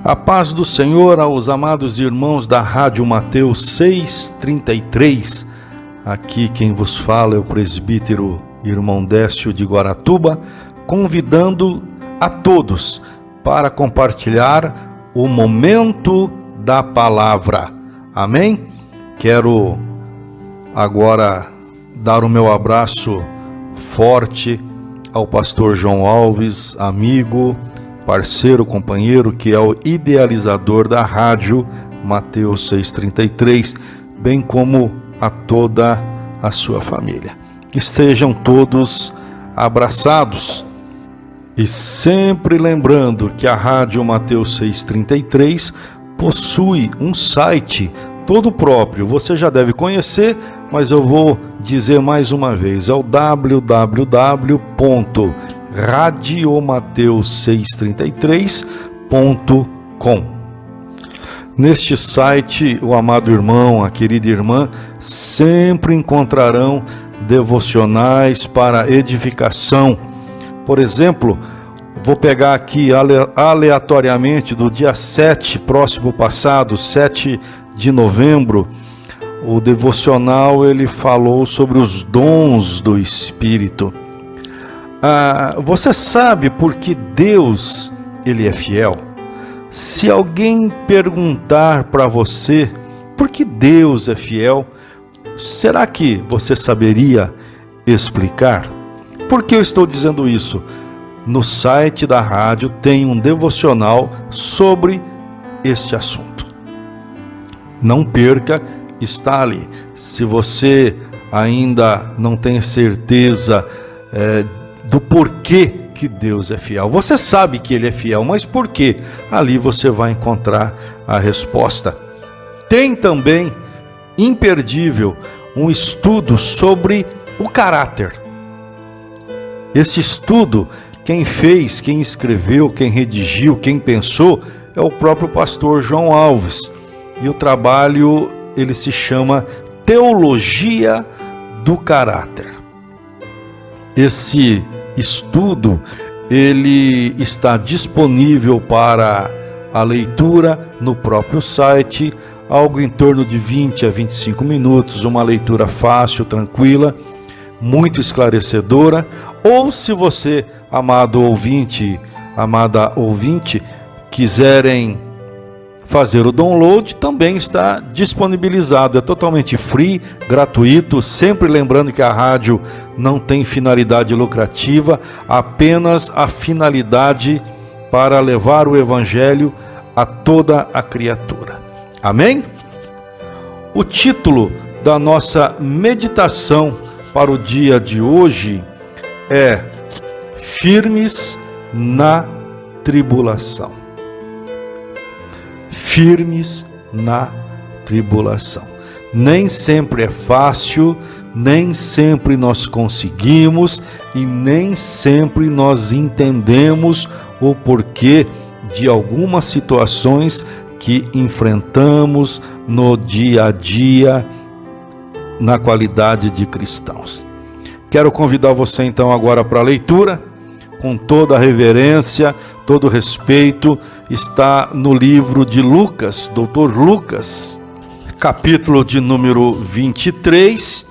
A paz do Senhor aos amados irmãos da Rádio Mateus 6:33. Aqui quem vos fala é o presbítero irmão Décio de Guaratuba, convidando a todos para compartilhar o momento da palavra. Amém? Quero agora dar o meu abraço forte ao pastor João Alves, amigo, parceiro, companheiro, que é o idealizador da rádio Mateus 6:33, bem como a toda a sua família. Estejam todos abraçados. E sempre lembrando que a rádio Mateus 6:33 possui um site todo próprio. Você já deve conhecer, mas eu vou dizer mais uma vez. É o www.radiomateus633.com. Neste site, o amado irmão, a querida irmã, sempre encontrarão devocionais para edificação. Por exemplo, vou pegar aqui aleatoriamente do dia 7, próximo passado, 7 de novembro, o devocional ele falou sobre os dons do Espírito. Você sabe por que Deus ele é fiel? Se alguém perguntar para você por que Deus é fiel, será que você saberia explicar? Por que eu estou dizendo isso? No site da rádio tem um devocional sobre este assunto. Não perca, está ali. Se você ainda não tem certeza do porquê que Deus é fiel, você sabe que Ele é fiel, mas por quê? Ali você vai encontrar a resposta. Tem também, imperdível, um estudo sobre o caráter. Esse estudo, quem fez, quem escreveu, quem redigiu, quem pensou, é o próprio pastor João Alves. E o trabalho, ele se chama Teologia do Caráter. Esse estudo, ele está disponível para a leitura no próprio site, algo em torno de 20 a 25 minutos, uma leitura fácil, tranquila, muito esclarecedora. Ou se você, amado ouvinte, amada ouvinte, quiserem fazer o download, também está disponibilizado, é totalmente free, gratuito, sempre lembrando que a rádio não tem finalidade lucrativa, apenas a finalidade para levar o evangelho a toda a criatura. Amém? O título da nossa meditação para o dia de hoje é Firmes na Tribulação. Firmes na tribulação. Nem sempre é fácil, nem sempre nós conseguimos e nem sempre nós entendemos o porquê de algumas situações que enfrentamos no dia a dia na qualidade de cristãos. Quero convidar você então agora para a leitura, com toda a reverência, todo o respeito. Está no livro de Lucas, Dr. Lucas, capítulo de número 23,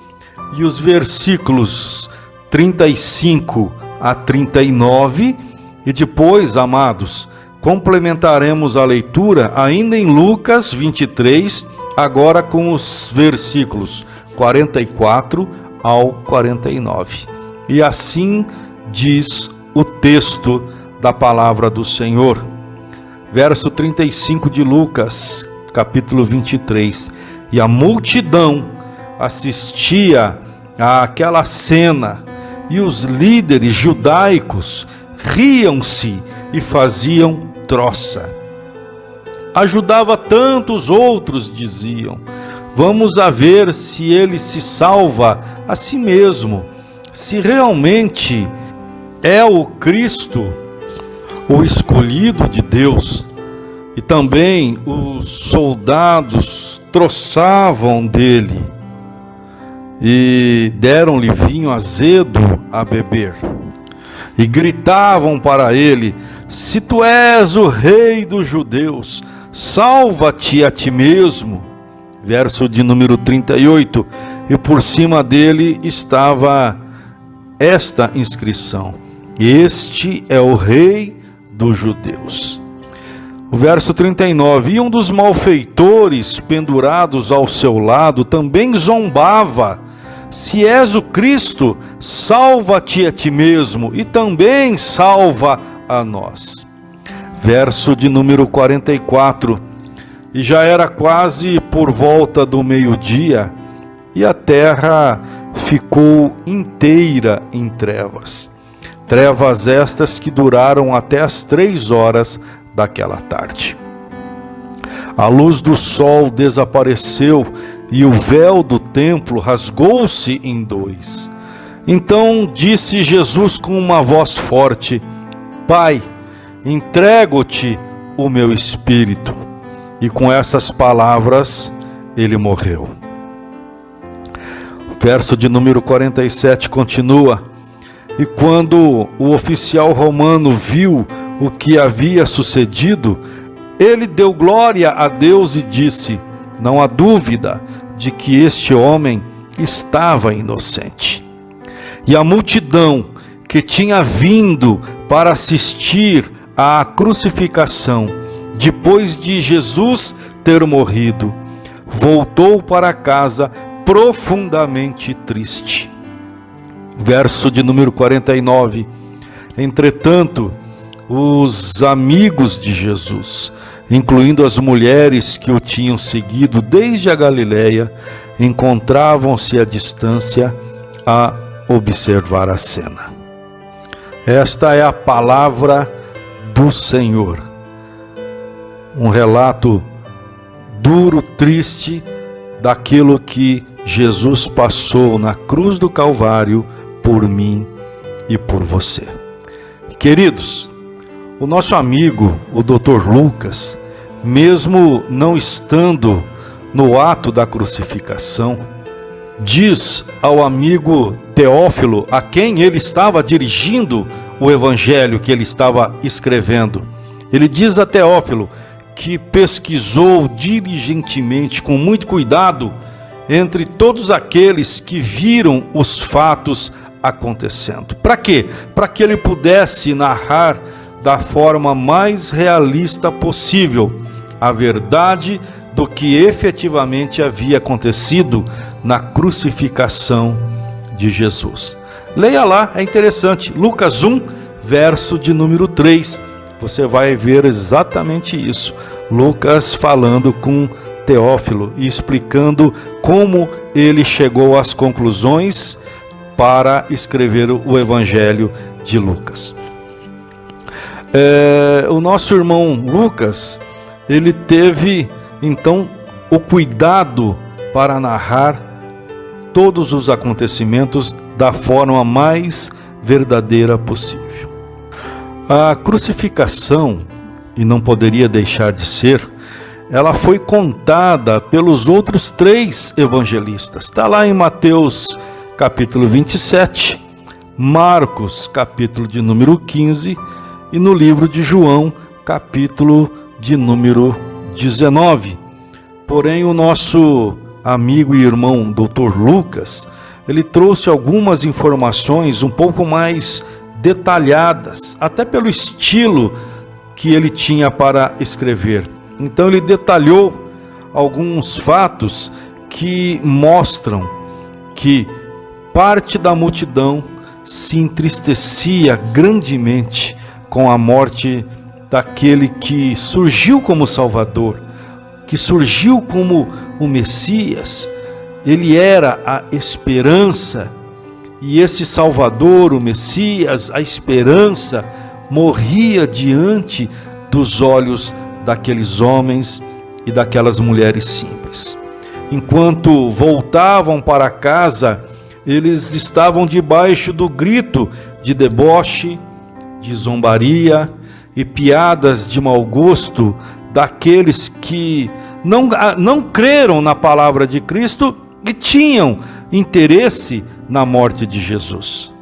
e os versículos 35 a 39, e depois, amados, complementaremos a leitura ainda em Lucas 23, agora com os versículos 44 ao 49. E assim diz o texto da palavra do Senhor. Verso 35 de Lucas, capítulo 23. E a multidão assistia àquela cena, e os líderes judaicos riam-se e faziam troça. Ajudava tantos outros, diziam. Vamos a ver se ele se salva a si mesmo, se realmente é o Cristo, o escolhido de Deus. E também os soldados troçavam dele e deram-lhe vinho azedo a beber. E gritavam para ele: se tu és o rei dos judeus, salva-te a ti mesmo. Verso de número 38, e por cima dele estava esta inscrição: este é o rei dos judeus. O verso 39, e um dos malfeitores pendurados ao seu lado também zombava: se és o Cristo, salva-te a ti mesmo e também salva a nós. Verso de número 44, e já era quase por volta do meio-dia, e a terra ficou inteira em trevas. Trevas estas que duraram até as 3 horas daquela tarde. A luz do sol desapareceu e o véu do templo rasgou-se em 2. Então disse Jesus com uma voz forte: Pai, entrego-te o meu espírito. E com essas palavras ele morreu. O verso de número 47 continua: e quando o oficial romano viu o que havia sucedido, ele deu glória a Deus e disse: não há dúvida de que este homem estava inocente. E a multidão que tinha vindo para assistir à crucificação, depois de Jesus ter morrido, voltou para casa profundamente triste. Verso de número 49. Entretanto, os amigos de Jesus, incluindo as mulheres que o tinham seguido desde a Galileia, encontravam-se à distância a observar a cena. Esta é a palavra do Senhor. Um relato duro, triste, daquilo que Jesus passou na cruz do Calvário por mim e por você. Queridos, o nosso amigo, o Dr. Lucas, mesmo não estando no ato da crucificação, diz ao amigo Teófilo, a quem ele estava dirigindo o evangelho que ele estava escrevendo, ele diz a Teófilo que pesquisou diligentemente, com muito cuidado, entre todos aqueles que viram os fatos acontecendo. Para quê? Para que ele pudesse narrar da forma mais realista possível a verdade do que efetivamente havia acontecido na crucificação de Jesus. Leia lá, é interessante, Lucas 1, verso de número 3, você vai ver exatamente isso, Lucas falando com Teófilo e explicando como ele chegou às conclusões para escrever o Evangelho de Lucas. O nosso irmão Lucas, ele teve então o cuidado para narrar todos os acontecimentos da forma mais verdadeira possível. A crucificação, e não poderia deixar de ser, ela foi contada pelos outros 3 evangelistas. Está lá em Mateus capítulo 27, Marcos capítulo de número 15 e no livro de João capítulo de número 19. Porém, o nosso amigo e irmão Dr. Lucas, ele trouxe algumas informações um pouco mais detalhadas, até pelo estilo que ele tinha para escrever. Então ele detalhou alguns fatos que mostram que parte da multidão se entristecia grandemente com a morte daquele que surgiu como Salvador, que surgiu como o Messias. Ele era a esperança, e esse Salvador, o Messias, a esperança, morria diante dos olhos daqueles homens e daquelas mulheres simples. Enquanto voltavam para casa, eles estavam debaixo do grito de deboche, de zombaria e piadas de mau gosto daqueles que não creram na palavra de Cristo e tinham interesse na morte de Jesus.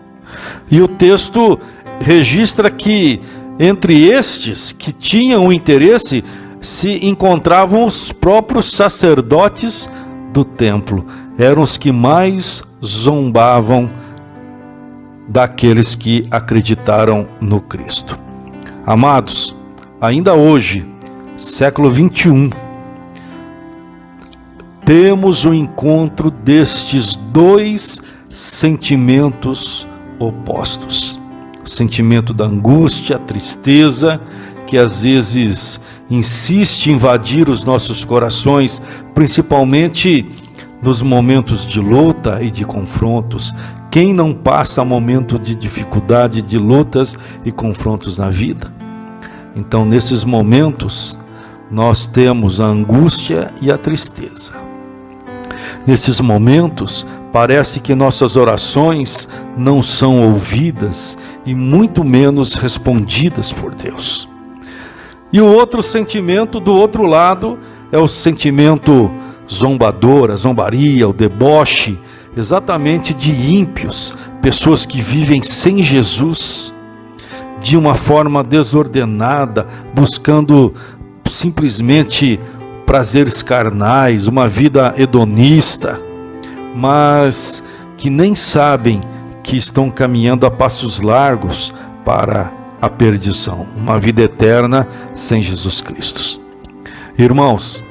E o texto registra que Entre estes que tinham o interesse se encontravam os próprios sacerdotes do templo. Eram os que mais zombavam daqueles que acreditaram no Cristo. Amados, ainda hoje, século 21, temos o encontro destes dois sentimentos opostos. O sentimento da angústia, a tristeza, que às vezes insiste em invadir os nossos corações, principalmente nos momentos de luta e de confrontos. Quem não passa momento de dificuldade, de lutas e confrontos na vida? Então, nesses momentos, nós temos a angústia e a tristeza. Nesses momentos, parece que nossas orações não são ouvidas e muito menos respondidas por Deus. E o outro sentimento, do outro lado, é o sentimento zombador, a zombaria, o deboche, exatamente de ímpios, pessoas que vivem sem Jesus, de uma forma desordenada, buscando simplesmente prazeres carnais, uma vida hedonista, mas que nem sabem que estão caminhando a passos largos para a perdição, uma vida eterna sem Jesus Cristo. Irmãos,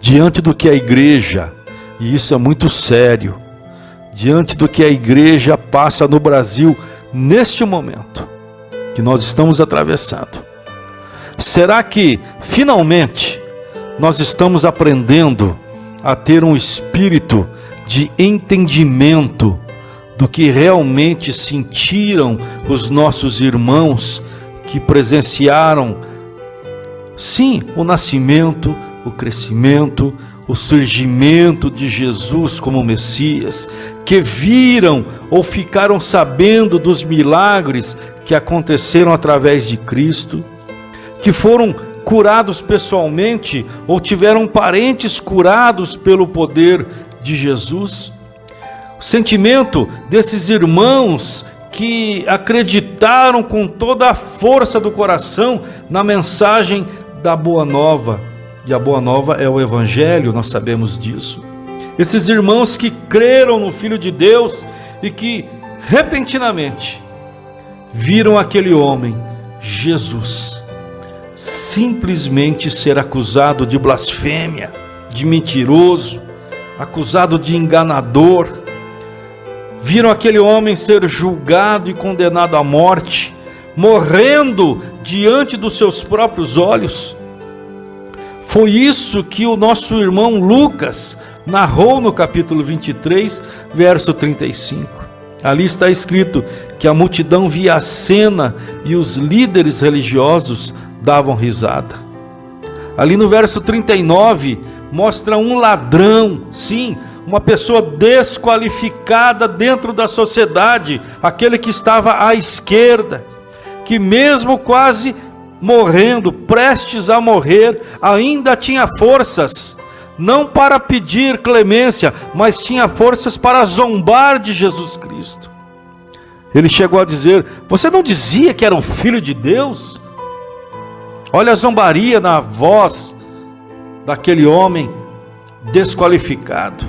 diante do que a igreja, e isso é muito sério, diante do que a igreja passa no Brasil neste momento que nós estamos atravessando, será que finalmente nós estamos aprendendo a ter um espírito de entendimento do que realmente sentiram os nossos irmãos que presenciaram, sim, o nascimento, o crescimento, o surgimento de Jesus como Messias, que viram ou ficaram sabendo dos milagres que aconteceram através de Cristo, que foram curados pessoalmente ou tiveram parentes curados pelo poder de Jesus. O sentimento desses irmãos que acreditaram com toda a força do coração na mensagem da Boa Nova, e a Boa Nova é o Evangelho, nós sabemos disso. Esses irmãos que creram no Filho de Deus e que repentinamente viram aquele homem, Jesus, simplesmente ser acusado de blasfêmia, de mentiroso, acusado de enganador. Viram aquele homem ser julgado e condenado à morte, morrendo diante dos seus próprios olhos. Foi isso que o nosso irmão Lucas narrou no capítulo 23, verso 35. Ali está escrito que a multidão via a cena e os líderes religiosos davam risada. Ali no verso 39, mostra um ladrão, sim, uma pessoa desqualificada dentro da sociedade, aquele que estava à esquerda, que mesmo quase morrendo, prestes a morrer, ainda tinha forças, não para pedir clemência, mas tinha forças para zombar de Jesus Cristo. Ele chegou a dizer: você não dizia que era o Filho de Deus? Olha a zombaria na voz daquele homem desqualificado.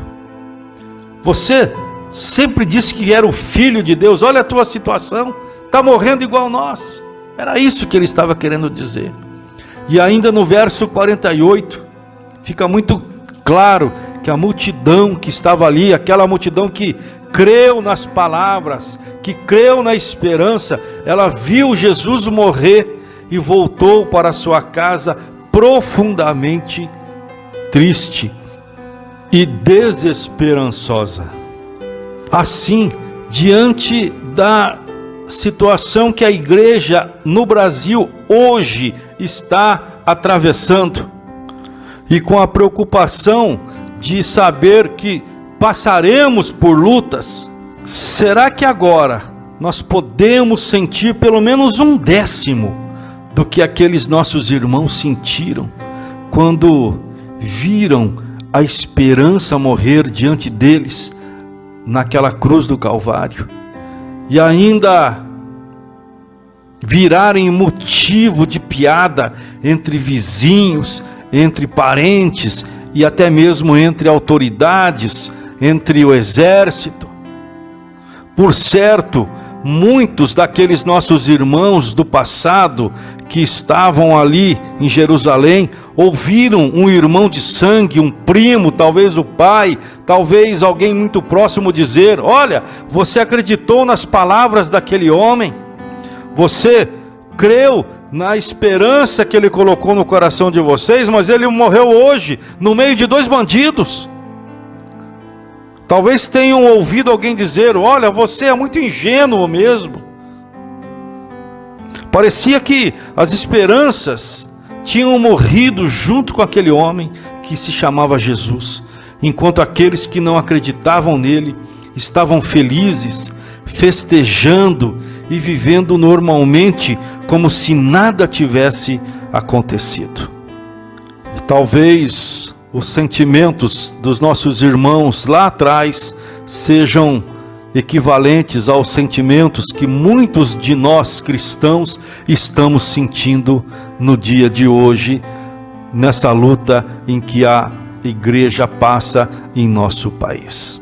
Você sempre disse que era o Filho de Deus, olha a tua situação, está morrendo igual nós. Era isso que ele estava querendo dizer. E ainda no verso 48, fica muito claro que a multidão que estava ali, aquela multidão que creu nas palavras, que creu na esperança, ela viu Jesus morrer e voltou para sua casa profundamente triste e desesperançosa. Assim, diante da situação que a igreja no Brasil hoje está atravessando, e com a preocupação de saber que passaremos por lutas, será que agora nós podemos sentir pelo menos 1/10 do que aqueles nossos irmãos sentiram quando viram a esperança morrer diante deles naquela cruz do Calvário? E ainda virarem motivo de piada entre vizinhos, entre parentes e até mesmo entre autoridades, entre o exército. Por certo, muitos daqueles nossos irmãos do passado que estavam ali em Jerusalém, ouviram um irmão de sangue, um primo, talvez o pai, talvez alguém muito próximo dizer: olha, você acreditou nas palavras daquele homem? Você creu na esperança que ele colocou no coração de vocês, mas ele morreu hoje, no meio de 2 bandidos. Talvez tenham ouvido alguém dizer: olha, você é muito ingênuo mesmo. Parecia que as esperanças tinham morrido junto com aquele homem que se chamava Jesus, enquanto aqueles que não acreditavam nele estavam felizes, festejando e vivendo normalmente, como se nada tivesse acontecido. Talvez os sentimentos dos nossos irmãos lá atrás sejam equivalentes aos sentimentos que muitos de nós cristãos estamos sentindo no dia de hoje, nessa luta em que a igreja passa em nosso país.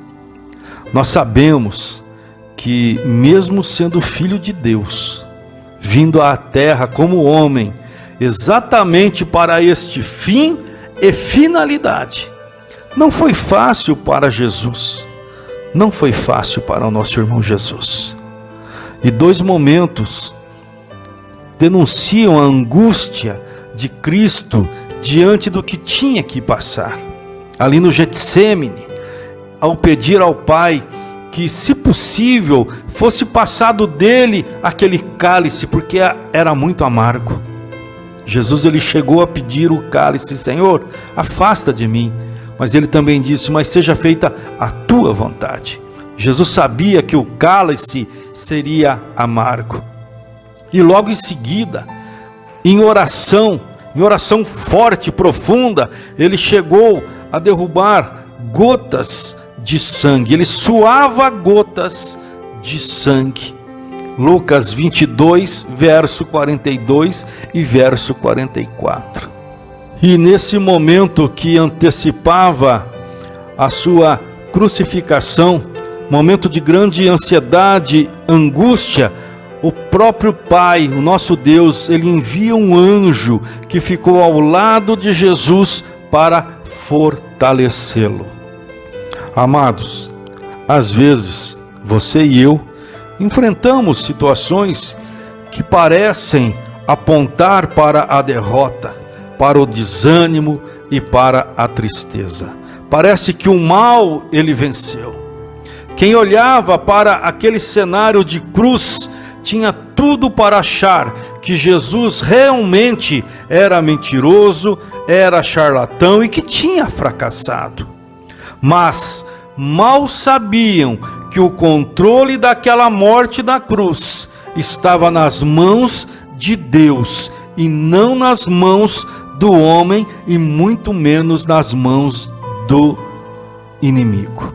Nós sabemos que, mesmo sendo filho de Deus, vindo à terra como homem, exatamente para este fim e finalidade, não foi fácil para Jesus, não foi fácil para o nosso irmão Jesus. E 2 momentos denunciam a angústia de Cristo diante do que tinha que passar. Ali no Getsêmani, ao pedir ao Pai que, se possível, fosse passado dele aquele cálice, porque era muito amargo. Jesus, ele chegou a pedir o cálice: Senhor, afasta de mim. Mas ele também disse: mas seja feita a tua vontade. Jesus sabia que o cálice seria amargo. E logo em seguida, em oração forte, profunda, ele chegou a derrubar gotas de sangue. Ele suava gotas de sangue. Lucas 22, verso 42 e verso 44. E nesse momento que antecipava a sua crucificação, momento de grande ansiedade, angústia, o próprio Pai, o nosso Deus, ele envia um anjo que ficou ao lado de Jesus para fortalecê-lo. Amados, às vezes você e eu enfrentamos situações que parecem apontar para a derrota, para o desânimo e para a tristeza. Parece que o mal ele venceu. Quem olhava para aquele cenário de cruz tinha tudo para achar que Jesus realmente era mentiroso, era charlatão e que tinha fracassado. Mas mal sabiam que o controle daquela morte na cruz estava nas mãos de Deus e não nas mãos do homem, e muito menos nas mãos do inimigo.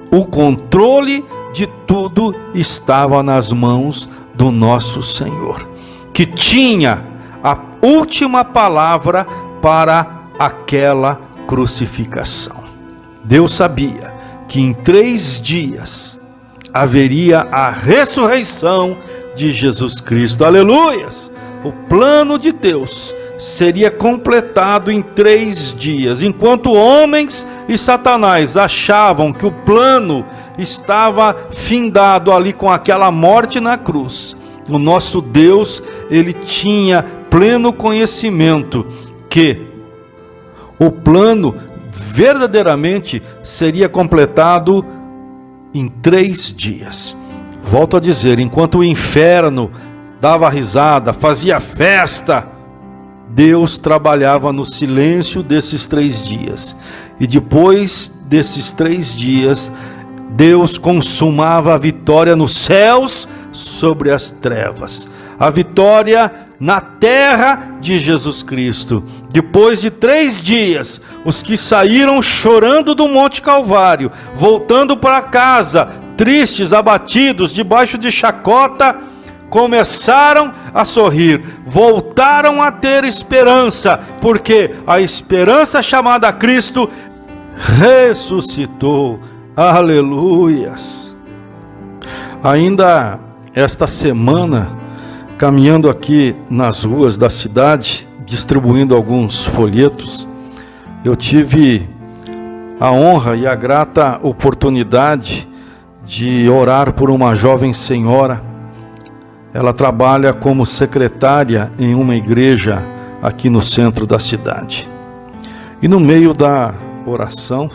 O controle de tudo estava nas mãos do nosso Senhor, que tinha a última palavra para aquela crucificação. Deus sabia que em 3 dias haveria a ressurreição de Jesus Cristo. Aleluias! O plano de Deus seria completado em 3 dias. Enquanto homens e Satanás achavam que o plano estava findado ali com aquela morte na cruz, o nosso Deus, ele tinha pleno conhecimento que o plano verdadeiramente seria completado em 3 dias. Volto a dizer, enquanto o inferno dava risada, fazia festa, Deus trabalhava no silêncio desses 3 dias. E depois desses 3 dias, Deus consumava a vitória nos céus sobre as trevas. A vitória na terra de Jesus Cristo. Depois de 3 dias, os que saíram chorando do Monte Calvário, voltando para casa, tristes, abatidos, debaixo de chacota, começaram a sorrir, voltaram a ter esperança, porque a esperança chamada Cristo ressuscitou. Aleluias! Ainda esta semana, caminhando aqui nas ruas da cidade, distribuindo alguns folhetos, eu tive a honra e a grata oportunidade de orar por uma jovem senhora. Ela trabalha como secretária em uma igreja aqui no centro da cidade. E no meio da oração,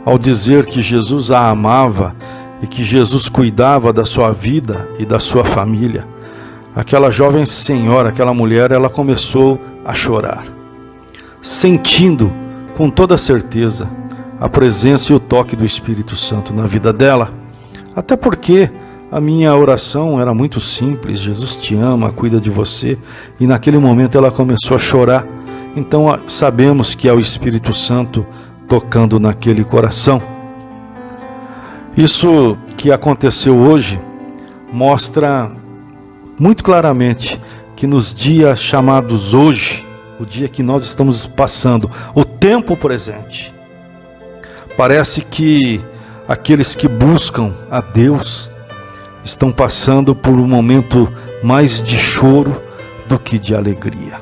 ao dizer que Jesus a amava e que Jesus cuidava da sua vida e da sua família, aquela jovem senhora, aquela mulher, ela começou a chorar, sentindo com toda certeza a presença e o toque do Espírito Santo na vida dela. Até porque a minha oração era muito simples: Jesus te ama, cuida de você. E naquele momento ela começou a chorar. Então sabemos que é o Espírito Santo tocando naquele coração. Isso que aconteceu hoje mostra muito claramente que nos dias chamados hoje, o dia que nós estamos passando, o tempo presente, parece que aqueles que buscam a Deus estão passando por um momento mais de choro do que de alegria.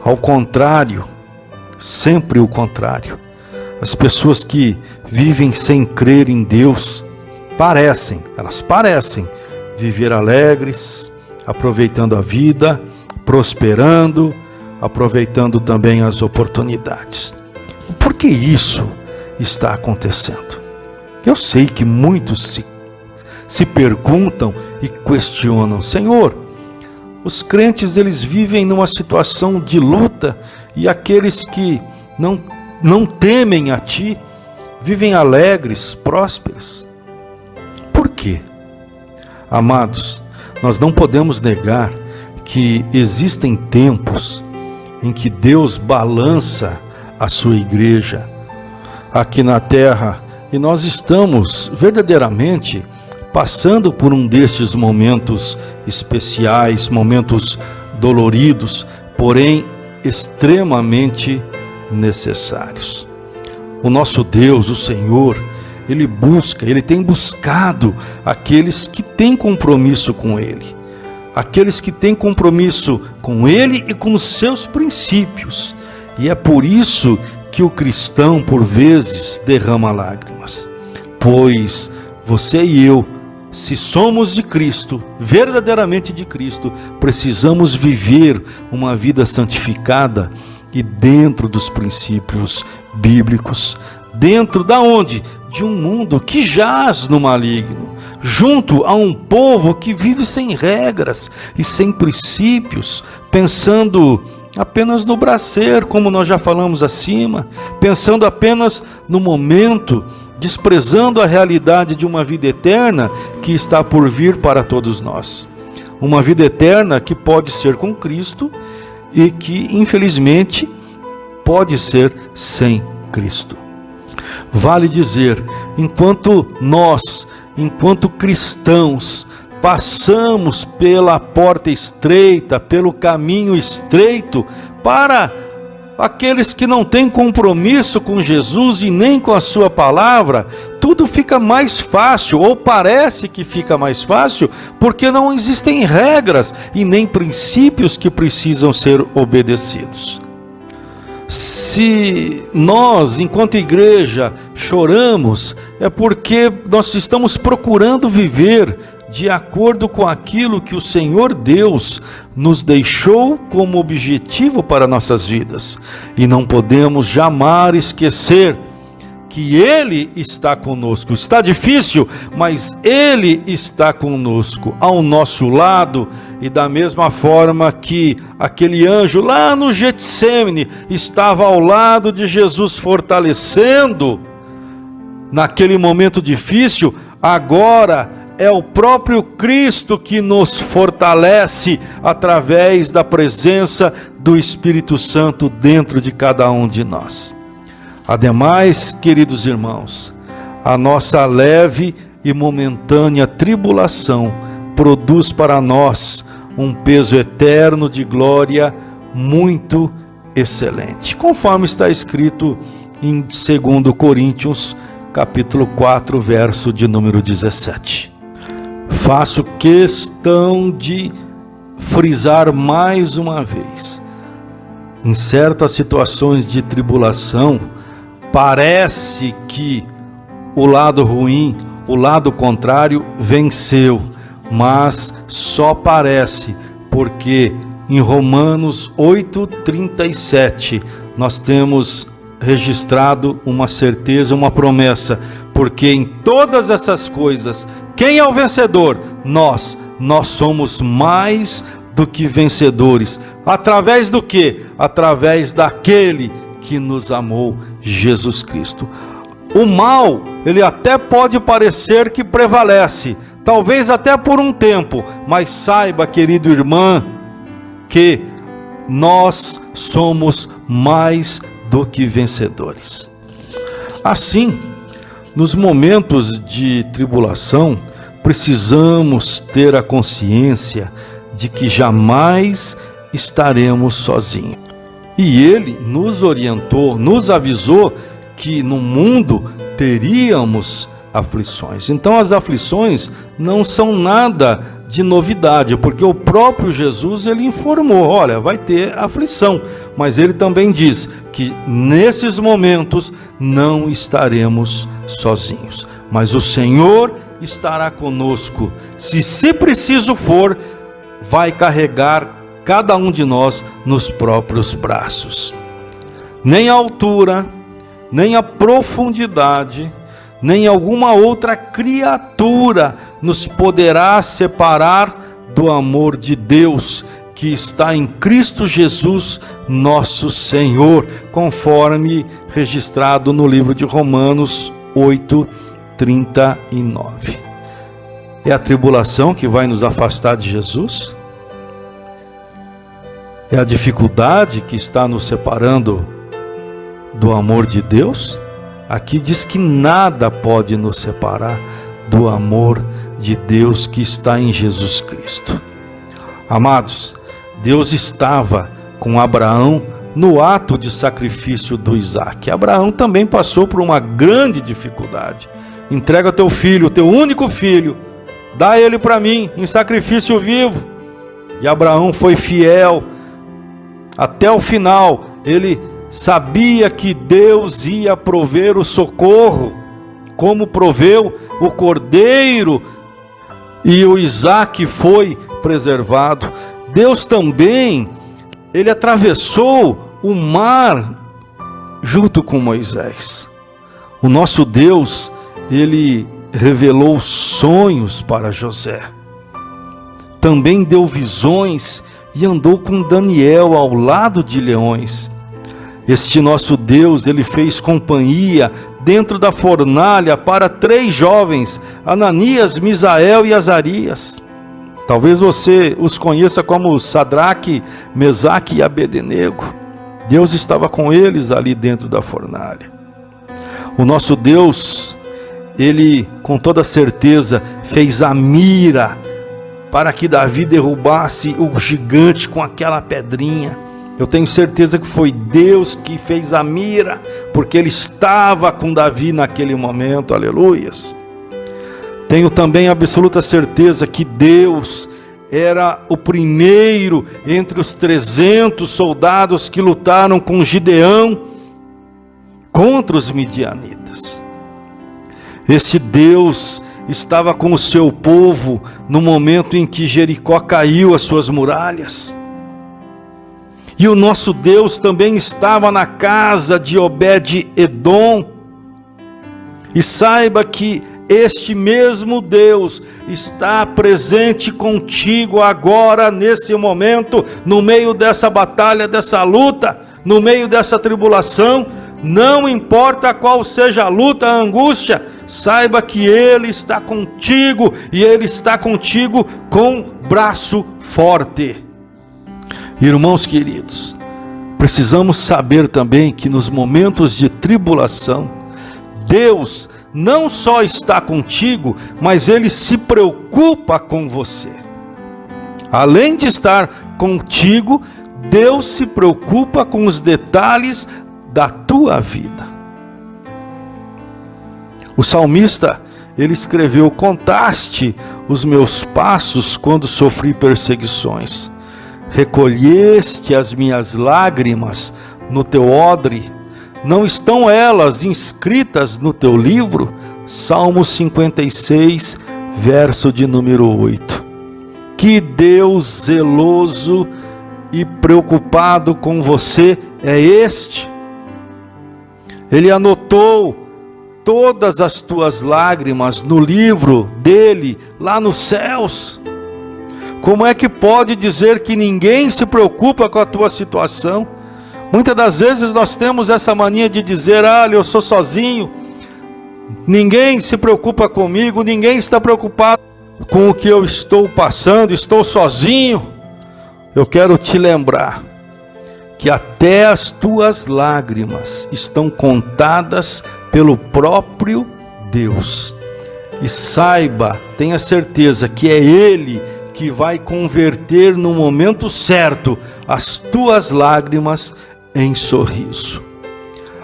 Ao contrário, sempre o contrário. As pessoas que vivem sem crer em Deus elas parecem viver alegres, aproveitando a vida, prosperando, aproveitando também as oportunidades. Por que isso está acontecendo? Eu sei que muitos se perguntam e questionam: Senhor, os crentes eles vivem numa situação de luta, e aqueles que não temem a Ti vivem alegres, prósperos. Por quê? Amados, nós não podemos negar que existem tempos em que Deus balança a sua igreja aqui na terra, e nós estamos verdadeiramente passando por um destes momentos especiais, momentos doloridos, porém extremamente necessários. O nosso Deus, o Senhor, Ele tem buscado aqueles que têm compromisso com Ele, aqueles que têm compromisso com Ele e com os seus princípios. E é por isso que o cristão, por vezes, derrama lágrimas, pois você e eu, se somos de Cristo, verdadeiramente de Cristo, precisamos viver uma vida santificada e dentro dos princípios bíblicos. Dentro da onde? De um mundo que jaz no maligno, junto a um povo que vive sem regras e sem princípios, pensando apenas no prazer, como nós já falamos acima, pensando apenas no momento, desprezando a realidade de uma vida eterna que está por vir para todos nós. Uma vida eterna que pode ser com Cristo e que, infelizmente, pode ser sem Cristo. Vale dizer, enquanto cristãos, passamos pela porta estreita, pelo caminho estreito, para aqueles que não têm compromisso com Jesus e nem com a sua palavra, tudo fica mais fácil, ou parece que fica mais fácil, porque não existem regras e nem princípios que precisam ser obedecidos. Se nós, enquanto igreja, choramos, é porque nós estamos procurando viver de acordo com aquilo que o Senhor Deus nos deixou como objetivo para nossas vidas. E não podemos jamais esquecer que Ele está conosco. Está difícil, mas Ele está conosco, ao nosso lado. E da mesma forma que aquele anjo lá no Getsêmani estava ao lado de Jesus, fortalecendo naquele momento difícil, agora é o próprio Cristo que nos fortalece através da presença do Espírito Santo dentro de cada um de nós. Ademais, queridos irmãos, a nossa leve e momentânea tribulação produz para nós um peso eterno de glória muito excelente, conforme está escrito em 2 Coríntios, capítulo 4, verso de número 17. Faço questão de frisar mais uma vez: em certas situações de tribulação, parece que o lado ruim, o lado contrário venceu, mas só parece, porque em Romanos 8:37 nós temos registrado uma certeza, uma promessa, porque em todas essas coisas, quem é o vencedor? Nós somos mais do que vencedores. Através do quê? Através daquele que nos amou, Jesus Cristo. O mal, ele até pode parecer que prevalece, talvez até por um tempo, mas saiba, querido irmão, que nós somos mais do que vencedores. Assim, nos momentos de tribulação, precisamos ter a consciência de que jamais estaremos sozinhos. E Ele nos orientou, nos avisou que no mundo teríamos aflições. Então as aflições não são nada de novidade, porque o próprio Jesus, ele informou: olha, vai ter aflição, mas ele também diz que nesses momentos não estaremos sozinhos, mas o Senhor estará conosco. Se preciso for, vai carregar cada um de nós nos próprios braços. Nem a altura, nem a profundidade, nem alguma outra criatura nos poderá separar do amor de Deus que está em Cristo Jesus, nosso Senhor, conforme registrado no livro de Romanos 8:39. É a tribulação que vai nos afastar de Jesus? É a dificuldade que está nos separando do amor de Deus? Aqui diz que nada pode nos separar do amor de Deus que está em Jesus Cristo. Amados, Deus estava com Abraão no ato de sacrifício do Isaque. Abraão também passou por uma grande dificuldade. Entrega teu filho, teu único filho, dá ele para mim em sacrifício vivo. E Abraão foi fiel até o final. Ele sabia que Deus ia prover o socorro, como proveu o cordeiro, e o Isaque foi preservado. Deus também, ele atravessou o mar junto com Moisés. O nosso Deus, ele revelou sonhos para José. Também deu visões e andou com Daniel ao lado de leões. Este nosso Deus, ele fez companhia dentro da fornalha para 3 jovens, Ananias, Misael e Azarias. Talvez você os conheça como Sadraque, Mesaque e Abednego. Deus estava com eles ali dentro da fornalha. O nosso Deus, ele com toda certeza fez a mira para que Davi derrubasse o gigante com aquela pedrinha. Eu tenho certeza que foi Deus que fez a mira, porque ele estava com Davi naquele momento, aleluias. Tenho também absoluta certeza que Deus era o primeiro entre os 300 soldados que lutaram com Gideão contra os midianitas. Esse Deus estava com o seu povo no momento em que Jericó caiu as suas muralhas. E o nosso Deus também estava na casa de Obed-Edom. E saiba que este mesmo Deus está presente contigo agora, nesse momento, no meio dessa batalha, dessa luta, no meio dessa tribulação. Não importa qual seja a luta, a angústia, saiba que Ele está contigo, e Ele está contigo com braço forte. Irmãos queridos, precisamos saber também que nos momentos de tribulação, Deus não só está contigo, mas Ele se preocupa com você. Além de estar contigo, Deus se preocupa com os detalhes da tua vida. O salmista, ele escreveu: contaste os meus passos quando sofri perseguições. Recolheste as minhas lágrimas no teu odre. Não estão elas inscritas no teu livro? Salmo 56, verso de número 8. Que Deus zeloso e preocupado com você é este? Ele anotou todas as tuas lágrimas no livro dele, lá nos céus. Como é que pode dizer que ninguém se preocupa com a tua situação? Muitas das vezes nós temos essa mania de dizer: olha, eu sou sozinho, ninguém se preocupa comigo, ninguém está preocupado com o que eu estou passando, estou sozinho. Eu quero te lembrar que até as tuas lágrimas estão contadas pelo próprio Deus. E saiba, tenha certeza que é Ele que vai converter no momento certo as tuas lágrimas em sorriso.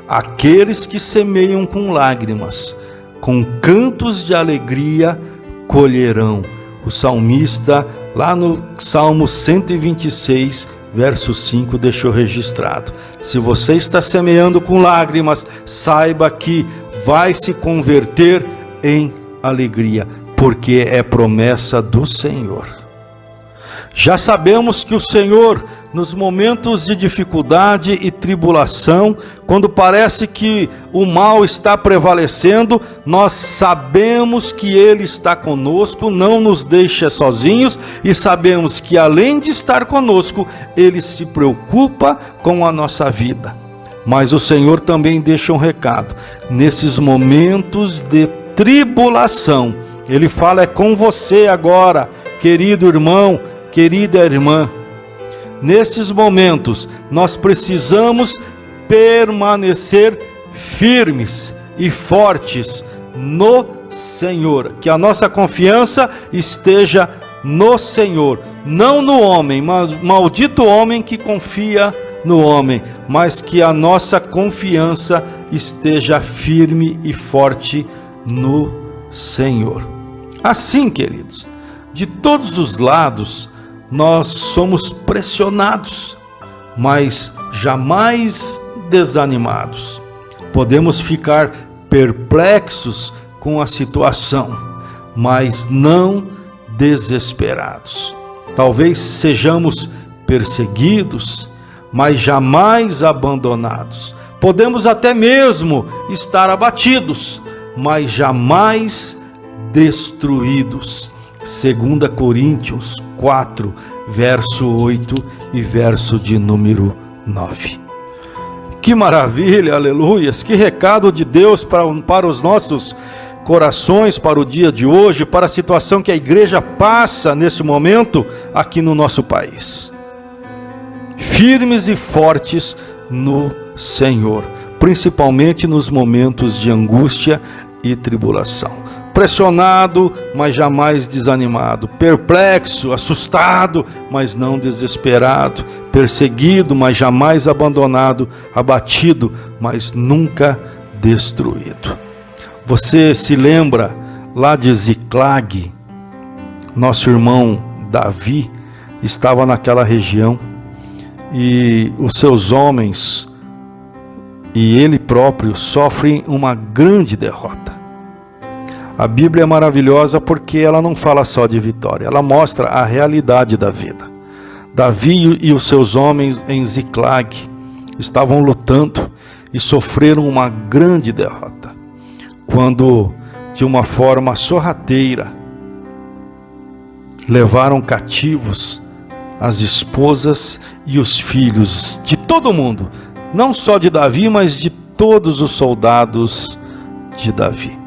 Aqueles que semeiam com lágrimas, com cantos de alegria, colherão. O salmista, lá no Salmo 126, verso 5, deixou registrado. Se você está semeando com lágrimas, saiba que vai se converter em alegria, porque é promessa do Senhor. Já sabemos que o Senhor, nos momentos de dificuldade e tribulação, quando parece que o mal está prevalecendo, nós sabemos que Ele está conosco, não nos deixa sozinhos, e sabemos que além de estar conosco, Ele se preocupa com a nossa vida. Mas o Senhor também deixa um recado: nesses momentos de tribulação, Ele fala: é com você agora, querido irmão, querida irmã. Nesses momentos, nós precisamos permanecer firmes e fortes no Senhor. Que a nossa confiança esteja no Senhor, não no homem. Maldito homem que confia no homem, mas que a nossa confiança esteja firme e forte no Senhor. Assim, queridos, de todos os lados, nós somos pressionados, mas jamais desanimados. Podemos ficar perplexos com a situação, mas não desesperados. Talvez sejamos perseguidos, mas jamais abandonados. Podemos até mesmo estar abatidos, mas jamais destruídos. 2 Coríntios 4, verso 8 e verso de número 9. Que maravilha, aleluias, que recado de Deus para os nossos corações, para o dia de hoje, para a situação que a igreja passa nesse momento aqui no nosso país. Firmes e fortes no Senhor, principalmente nos momentos de angústia e tribulação. Pressionado, mas jamais desanimado. Perplexo, assustado, mas não desesperado. Perseguido, mas jamais abandonado. Abatido, mas nunca destruído. Você se lembra lá de Ziclag? Nosso irmão Davi estava naquela região e os seus homens e ele próprio sofrem uma grande derrota. A Bíblia é maravilhosa porque ela não fala só de vitória, ela mostra a realidade da vida. Davi e os seus homens em Ziclag estavam lutando e sofreram uma grande derrota, quando, de uma forma sorrateira, levaram cativos as esposas e os filhos de todo mundo, não só de Davi, mas de todos os soldados de Davi.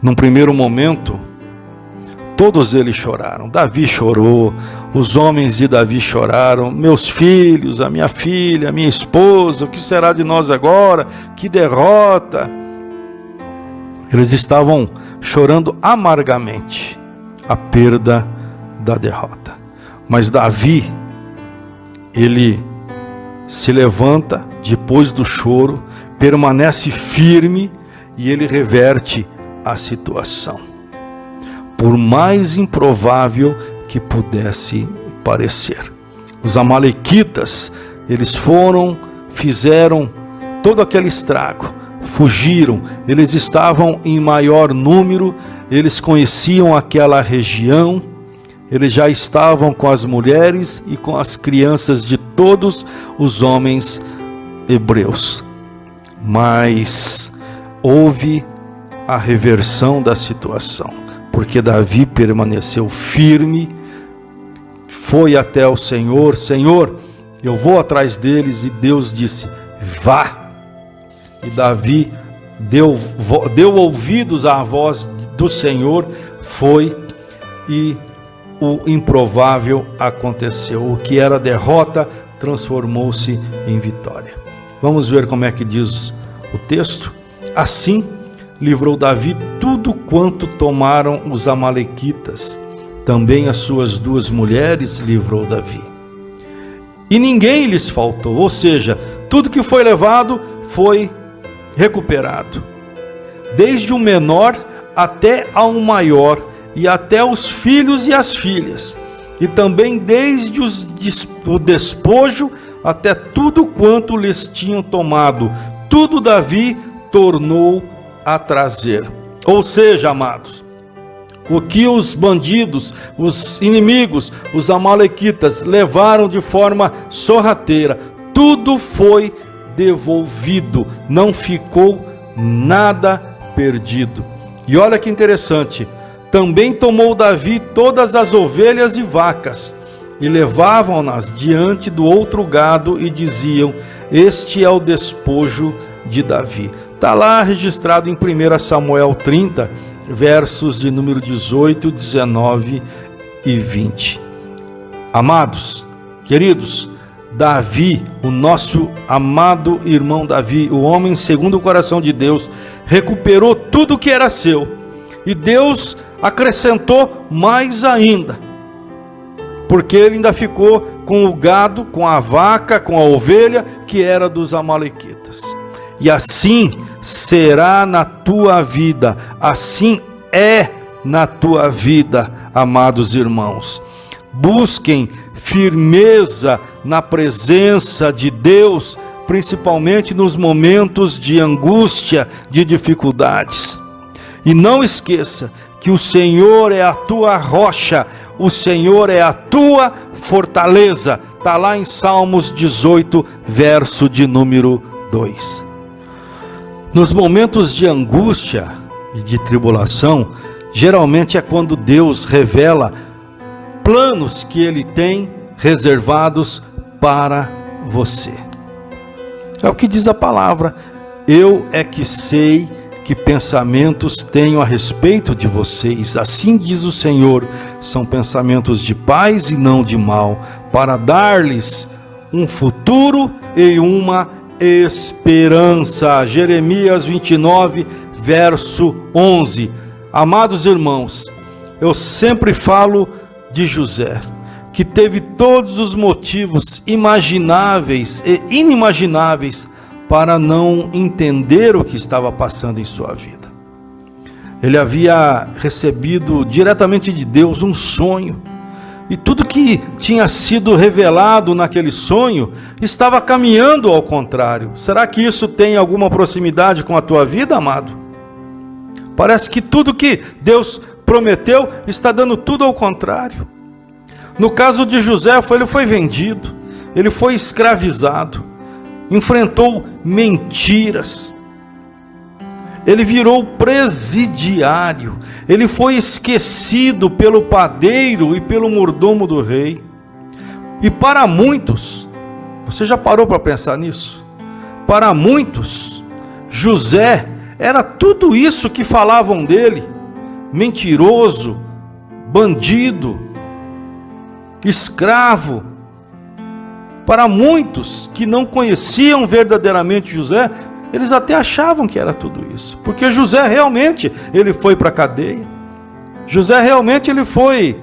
Num primeiro momento, todos eles choraram. Davi chorou, os homens de Davi choraram. Meus filhos, a minha filha, a minha esposa, o que será de nós agora? Que derrota! Eles estavam chorando amargamente a perda da derrota. Mas Davi, ele se levanta depois do choro, permanece firme e ele reverte a situação. Por mais improvável que pudesse parecer. Os amalequitas, eles fizeram todo aquele estrago, fugiram, eles estavam em maior número, eles conheciam aquela região, eles já estavam com as mulheres e com as crianças de todos os homens hebreus. Mas houve a reversão da situação, porque Davi permaneceu firme, foi até o Senhor: Senhor, eu vou atrás deles, e Deus disse: vá. E Davi deu ouvidos à voz do Senhor, foi, e o improvável aconteceu. O que era derrota transformou-se em vitória. Vamos ver como é que diz o texto. Assim livrou Davi tudo quanto tomaram os amalequitas. Também as suas 2 mulheres livrou Davi. E ninguém lhes faltou, ou seja, tudo que foi levado foi recuperado. Desde o menor até ao maior, e até os filhos e as filhas. E também desde o despojo até tudo quanto lhes tinham tomado. Tudo Davi tornou a trazer. Ou seja, amados, o que os bandidos, os inimigos, os amalequitas levaram de forma sorrateira, tudo foi devolvido, não ficou nada perdido. E olha que interessante, também tomou Davi todas as ovelhas e vacas, e levavam-nas diante do outro gado, e diziam: este é o despojo de Davi. Está lá registrado em 1 Samuel 30, versos de número 18, 19 e 20. Amados, queridos, Davi, o nosso amado irmão Davi, o homem segundo o coração de Deus, recuperou tudo que era seu, e Deus acrescentou mais ainda, porque ele ainda ficou com o gado, com a vaca, com a ovelha que era dos amalequitas. E assim será na tua vida, assim é na tua vida, amados irmãos. Busquem firmeza na presença de Deus, principalmente nos momentos de angústia, de dificuldades. E não esqueça que o Senhor é a tua rocha, o Senhor é a tua fortaleza. Está lá em Salmos 18, verso de número 2. Nos momentos de angústia e de tribulação, geralmente é quando Deus revela planos que Ele tem reservados para você. É o que diz a palavra: eu é que sei que pensamentos tenho a respeito de vocês, assim diz o Senhor, são pensamentos de paz e não de mal, para dar-lhes um futuro e uma esperança. Jeremias 29, verso 11. Amados irmãos, eu sempre falo de José, que teve todos os motivos imagináveis e inimagináveis para não entender o que estava passando em sua vida. Ele havia recebido diretamente de Deus um sonho, e tudo que tinha sido revelado naquele sonho estava caminhando ao contrário. Será que isso tem alguma proximidade com a tua vida, amado? Parece que tudo que Deus prometeu está dando tudo ao contrário. No caso de José, ele foi vendido, ele foi escravizado, enfrentou mentiras, ele virou presidiário, ele foi esquecido pelo padeiro e pelo mordomo do rei. E para muitos, você já parou para pensar nisso? Para muitos, José era tudo isso que falavam dele: mentiroso, bandido, escravo. Para muitos que não conheciam verdadeiramente José, Eles até achavam que era tudo isso, porque José realmente ele foi para a cadeia. José realmente ele foi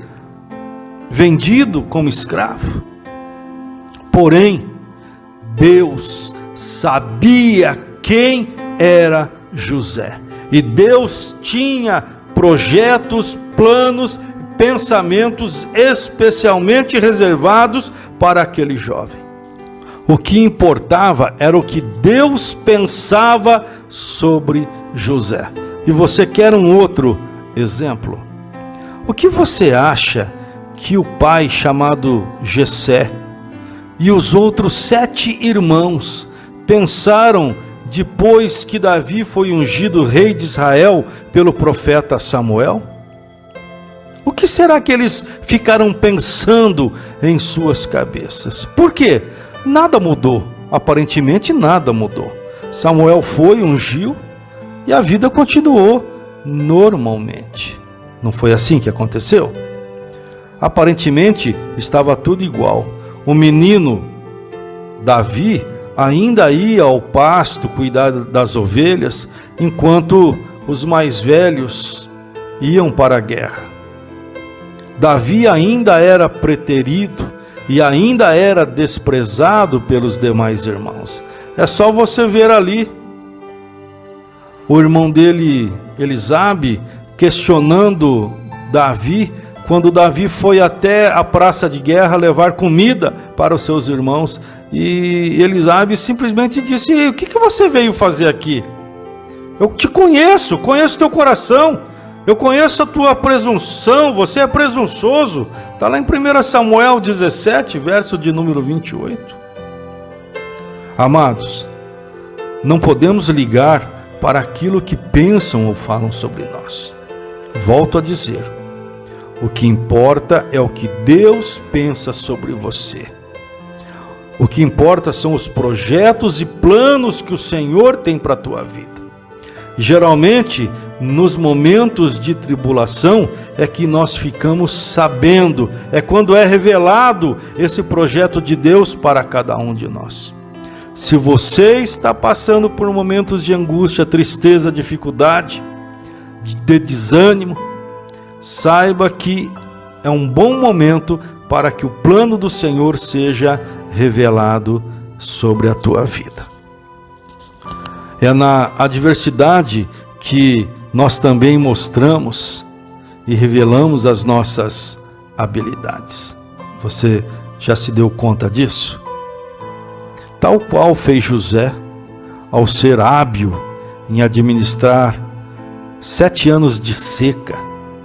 vendido como escravo. Porém, Deus sabia quem era José. E Deus tinha projetos, planos, pensamentos especialmente reservados para aquele jovem. O que importava era o que Deus pensava sobre José. E você quer um outro exemplo? O que você acha que o pai chamado Jessé e os outros 7 irmãos pensaram depois que Davi foi ungido rei de Israel pelo profeta Samuel? O que será que eles ficaram pensando em suas cabeças? Por quê? Nada mudou, aparentemente nada mudou. Samuel foi, ungiu e a vida continuou normalmente. Não foi assim que aconteceu? Aparentemente estava tudo igual. O menino Davi ainda ia ao pasto cuidar das ovelhas, enquanto os mais velhos iam para a guerra. Davi ainda era preterido e ainda era desprezado pelos demais irmãos. É só você ver ali o irmão dele, Elisabe, questionando Davi, quando Davi foi até a praça de guerra levar comida para os seus irmãos, e Elisabe simplesmente disse: o que você veio fazer aqui? Eu te conheço, conheço teu coração, eu conheço a tua presunção, você é presunçoso. Está lá em 1 Samuel 17, verso de número 28. Amados, não podemos ligar para aquilo que pensam ou falam sobre nós. Volto a dizer, o que importa é o que Deus pensa sobre você. O que importa são os projetos e planos que o Senhor tem para a tua vida. Geralmente, nos momentos de tribulação, é que nós ficamos sabendo, é quando é revelado esse projeto de Deus para cada um de nós. Se você está passando por momentos de angústia, tristeza, dificuldade, de desânimo, saiba que é um bom momento para que o plano do Senhor seja revelado sobre a tua vida. É na adversidade que nós também mostramos e revelamos as nossas habilidades. Você já se deu conta disso? Tal qual fez José, ao ser hábil em administrar 7 anos de seca,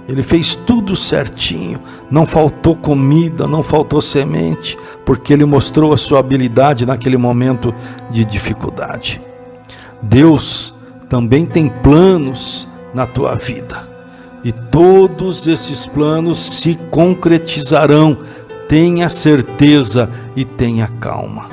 ele fez tudo certinho, não faltou comida, não faltou semente, porque ele mostrou a sua habilidade naquele momento de dificuldade. Deus também tem planos na tua vida, e todos esses planos se concretizarão. Tenha certeza e tenha calma.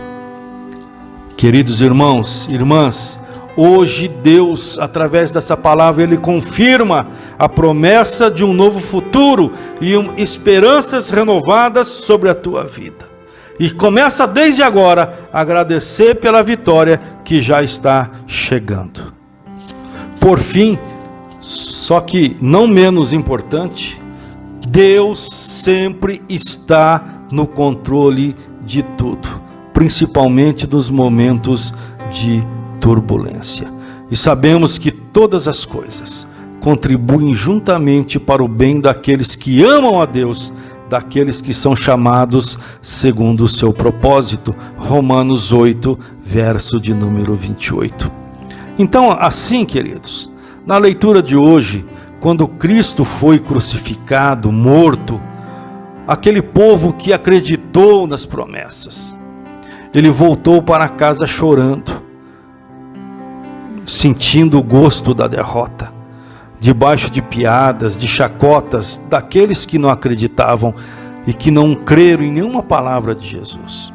Queridos irmãos, irmãs, hoje Deus, através dessa palavra, Ele confirma a promessa de um novo futuro e esperanças renovadas sobre a tua vida. E começa desde agora a agradecer pela vitória que já está chegando. Por fim, só que não menos importante, Deus sempre está no controle de tudo, principalmente nos momentos de turbulência. E sabemos que todas as coisas contribuem juntamente para o bem daqueles que amam a Deus, daqueles que são chamados segundo o seu propósito. Romanos 8, verso de número 28. Então, assim, queridos, na leitura de hoje, quando Cristo foi crucificado, morto, aquele povo que acreditou nas promessas, ele voltou para casa chorando, sentindo o gosto da derrota, debaixo de piadas, de chacotas daqueles que não acreditavam e que não creram em nenhuma palavra de Jesus.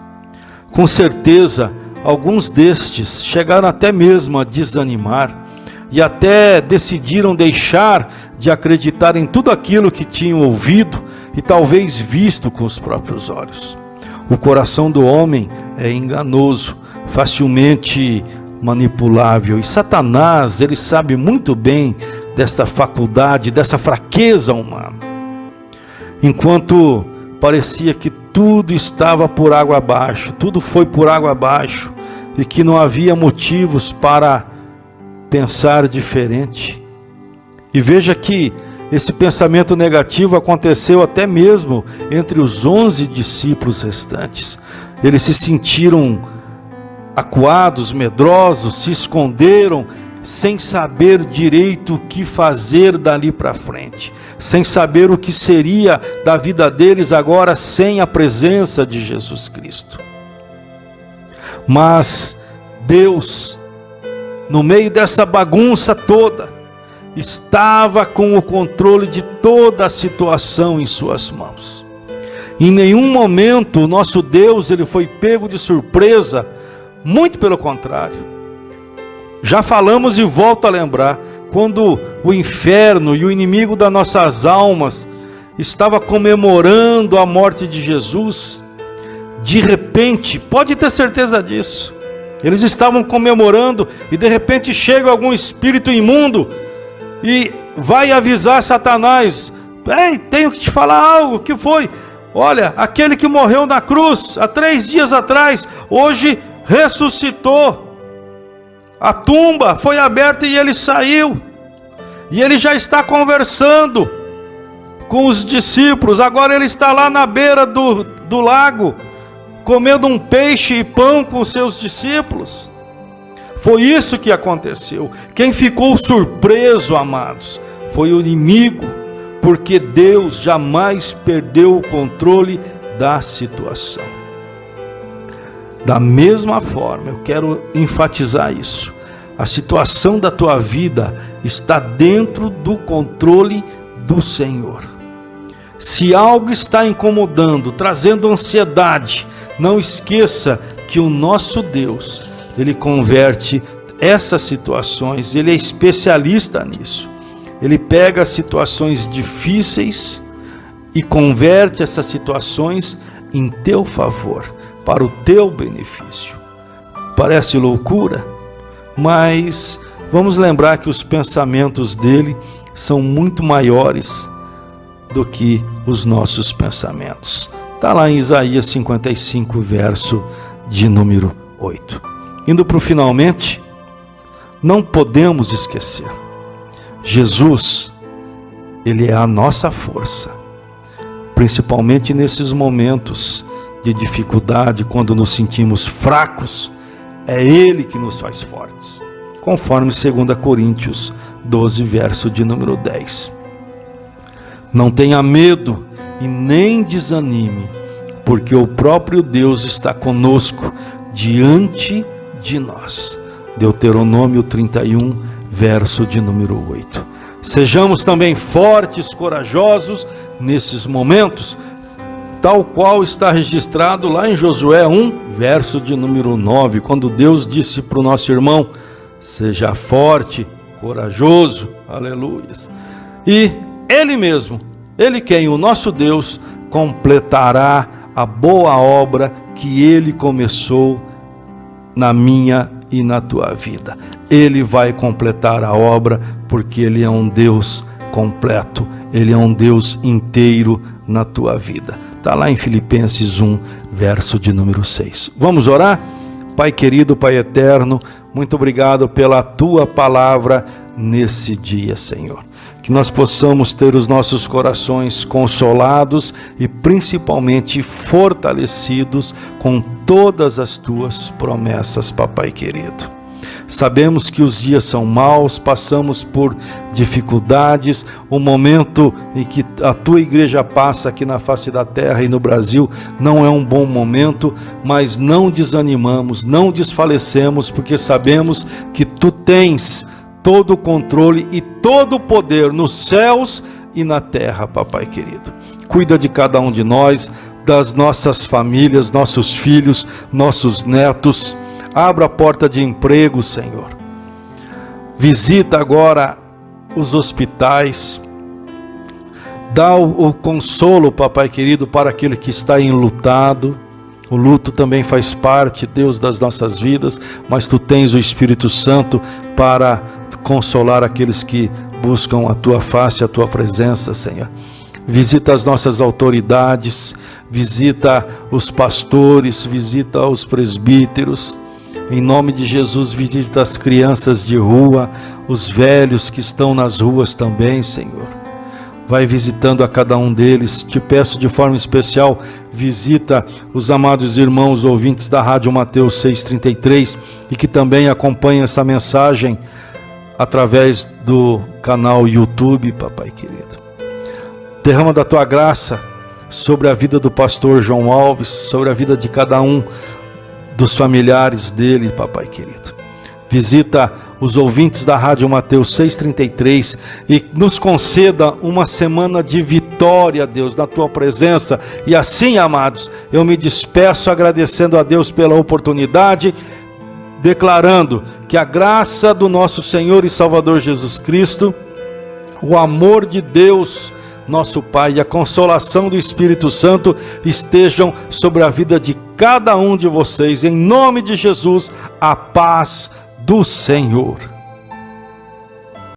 Com certeza, alguns destes chegaram até mesmo a desanimar e até decidiram deixar de acreditar em tudo aquilo que tinham ouvido e talvez visto com os próprios olhos. O coração do homem é enganoso, facilmente manipulável. E Satanás, ele sabe muito bem desta faculdade, dessa fraqueza humana. Enquanto parecia que tudo estava por água abaixo, tudo foi por água abaixo, e que não havia motivos para pensar diferente. E veja que esse pensamento negativo aconteceu até mesmo entre os 11 discípulos restantes. Eles se sentiram acuados, medrosos, se esconderam, sem saber direito o que fazer dali para frente, sem saber o que seria da vida deles agora sem a presença de Jesus Cristo. Mas Deus, no meio dessa bagunça toda, estava com o controle de toda a situação em suas mãos. Em nenhum momento o nosso Deus ele foi pego de surpresa, muito pelo contrário. Já falamos e volto a lembrar, quando o inferno e o inimigo das nossas almas estava comemorando a morte de Jesus, de repente, pode ter certeza disso, eles estavam comemorando e de repente chega algum espírito imundo e vai avisar Satanás: ei, tenho que te falar algo. O que foi? Olha, aquele que morreu na cruz há 3 dias atrás, hoje ressuscitou. A tumba foi aberta e ele saiu. E ele já está conversando com os discípulos. Agora ele está lá na beira do lago, comendo um peixe e pão com os seus discípulos. Foi isso que aconteceu. Quem ficou surpreso, amados, foi o inimigo, porque Deus jamais perdeu o controle da situação. Da mesma forma, eu quero enfatizar isso. A situação da tua vida está dentro do controle do Senhor. Se algo está incomodando, trazendo ansiedade, não esqueça que o nosso Deus, Ele converte essas situações, Ele é especialista nisso. Ele pega situações difíceis e converte essas situações em teu favor, para o teu benefício. Parece loucura, mas vamos lembrar que os pensamentos dele são muito maiores do que os nossos pensamentos. Está lá em Isaías 55, verso de número 8. Indo para o finalmente, não podemos esquecer, Jesus, Ele é a nossa força, principalmente nesses momentos de dificuldade, quando nos sentimos fracos, é Ele que nos faz fortes, conforme 2 Coríntios 12, verso de número 10. Não tenha medo e nem desanime, porque o próprio Deus está conosco diante de nós. Deuteronômio 31, verso de número 8. Sejamos também fortes, corajosos nesses momentos, tal qual está registrado lá em Josué 1, verso de número 9, quando Deus disse para o nosso irmão: seja forte, corajoso, aleluia. E Ele mesmo, Ele quem? O nosso Deus completará a boa obra que Ele começou na minha e na tua vida. Ele vai completar a obra, porque Ele é um Deus completo, Ele é um Deus inteiro na tua vida. Está lá em Filipenses 1, verso de número 6. Vamos orar? Pai querido, Pai eterno, muito obrigado pela Tua palavra nesse dia, Senhor. Que nós possamos ter os nossos corações consolados e principalmente fortalecidos com todas as Tuas promessas, Papai querido. Sabemos que os dias são maus, passamos por dificuldades, o momento em que a tua igreja passa aqui na face da terra e no Brasil não é um bom momento, mas não desanimamos, não desfalecemos, porque sabemos que tu tens todo o controle e todo o poder nos céus e na terra, Papai querido. Cuida de cada um de nós, das nossas famílias, nossos filhos, nossos netos. Abra a porta de emprego, Senhor. Visita agora os hospitais. Dá o consolo, Papai querido, para aquele que está enlutado. O luto também faz parte, Deus, das nossas vidas, mas Tu tens o Espírito Santo para consolar aqueles que buscam a Tua face, a Tua presença, Senhor. Visita as nossas autoridades, visita os pastores, visita os presbíteros. Em nome de Jesus, visita as crianças de rua, os velhos que estão nas ruas também, Senhor. Vai visitando a cada um deles. Te peço de forma especial, visita os amados irmãos ouvintes da Rádio Mateus 633 e que também acompanham essa mensagem através do canal YouTube, Papai querido. Derrama da Tua graça sobre a vida do pastor João Alves, sobre a vida de cada um dos familiares dele, Papai querido. Visita os ouvintes da Rádio Mateus 633 e nos conceda uma semana de vitória, Deus, na Tua presença. E assim, amados, eu me despeço agradecendo a Deus pela oportunidade, declarando que a graça do nosso Senhor e Salvador Jesus Cristo, o amor de Deus, nosso Pai, e a consolação do Espírito Santo estejam sobre a vida de cada um de vocês. Em nome de Jesus, a paz do Senhor.